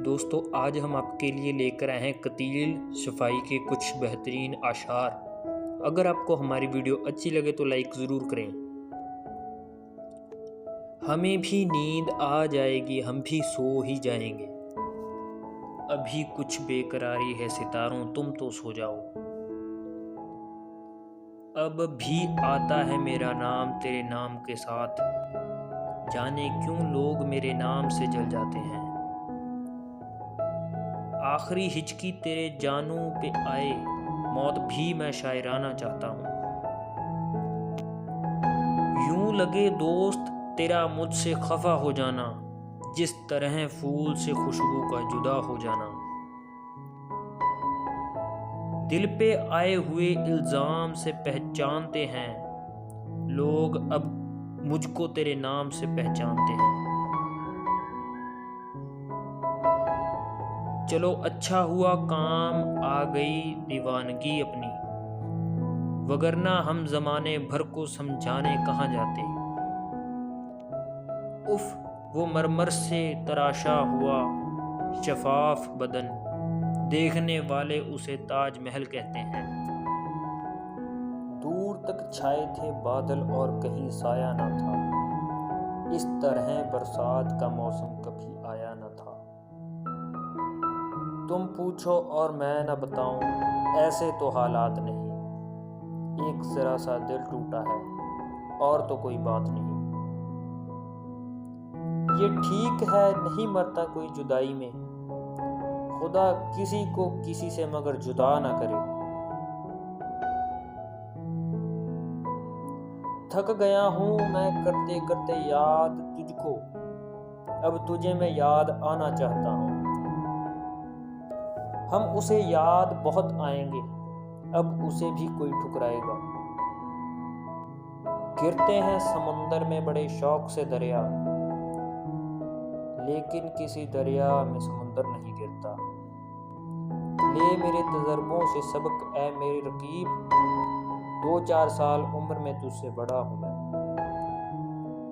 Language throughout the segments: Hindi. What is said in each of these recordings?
दोस्तों, आज हम आपके लिए लेकर आए हैं कतील शफ़ाई के कुछ बेहतरीन आशार। अगर आपको हमारी वीडियो अच्छी लगे तो लाइक ज़रूर करें। हमें भी नींद आ जाएगी, हम भी सो ही जाएंगे। अभी कुछ बेकरारी है सितारों, तुम तो सो जाओ। अब भी आता है मेरा नाम तेरे नाम के साथ, जाने क्यों लोग मेरे नाम से जल जाते हैं। आखिरी हिचकी तेरे जानों पे आए, मौत भी मैं शायराना चाहता हूँ। यूं लगे दोस्त तेरा मुझसे खफा हो जाना, जिस तरह फूल से खुशबू का जुदा हो जाना। दिल पे आए हुए इल्जाम से पहचानते हैं लोग, अब मुझको तेरे नाम से पहचानते हैं। चलो अच्छा हुआ काम आ गई दीवानगी अपनी, वगरना हम जमाने भर को समझाने कहाँ जाते। उफ, वो मरमर से तराशा हुआ शफाफ बदन, देखने वाले उसे ताजमहल कहते हैं। दूर तक छाए थे बादल और कहीं साया न था, इस तरह बरसात का मौसम कभी आया न था। तुम पूछो और मैं न बताऊं, ऐसे तो हालात नहीं, एक जरा सा दिल टूटा है और तो कोई बात नहीं। ये ठीक है नहीं मरता कोई जुदाई में, खुदा किसी को किसी से मगर जुदा ना करे। थक गया हूं मैं करते करते याद तुझको, अब तुझे मैं याद आना चाहता हूं। हम उसे याद बहुत आएंगे, अब उसे भी कोई ठुकराएगा। गिरते हैं समुंदर में बड़े शौक से दरिया, लेकिन किसी दरिया में समुंदर नहीं गिरता। ले मेरे तजर्बों से सबक ऐ मेरे रकीब, 2-4 साल उम्र में तुझसे बड़ा हूं मैं।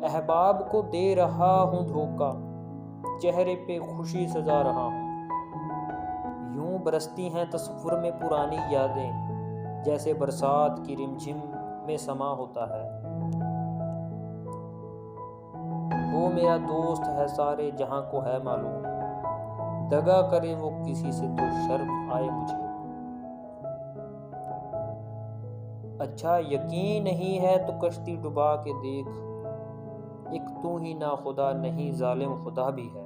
अहबाब को दे रहा हूं धोखा, चेहरे पे खुशी सजा रहा हूं। यूं बरसती हैं तस्वुर में पुरानी यादें, जैसे बरसात की रिमझिम में समा होता है। वो मेरा दोस्त है सारे जहां को है मालूम, दगा करे वो किसी से तो शर्म आए मुझे। अच्छा यकीन नहीं है तो कश्ती डुबा के देख, एक तू ही ना खुदा नहीं जालिम खुदा भी है।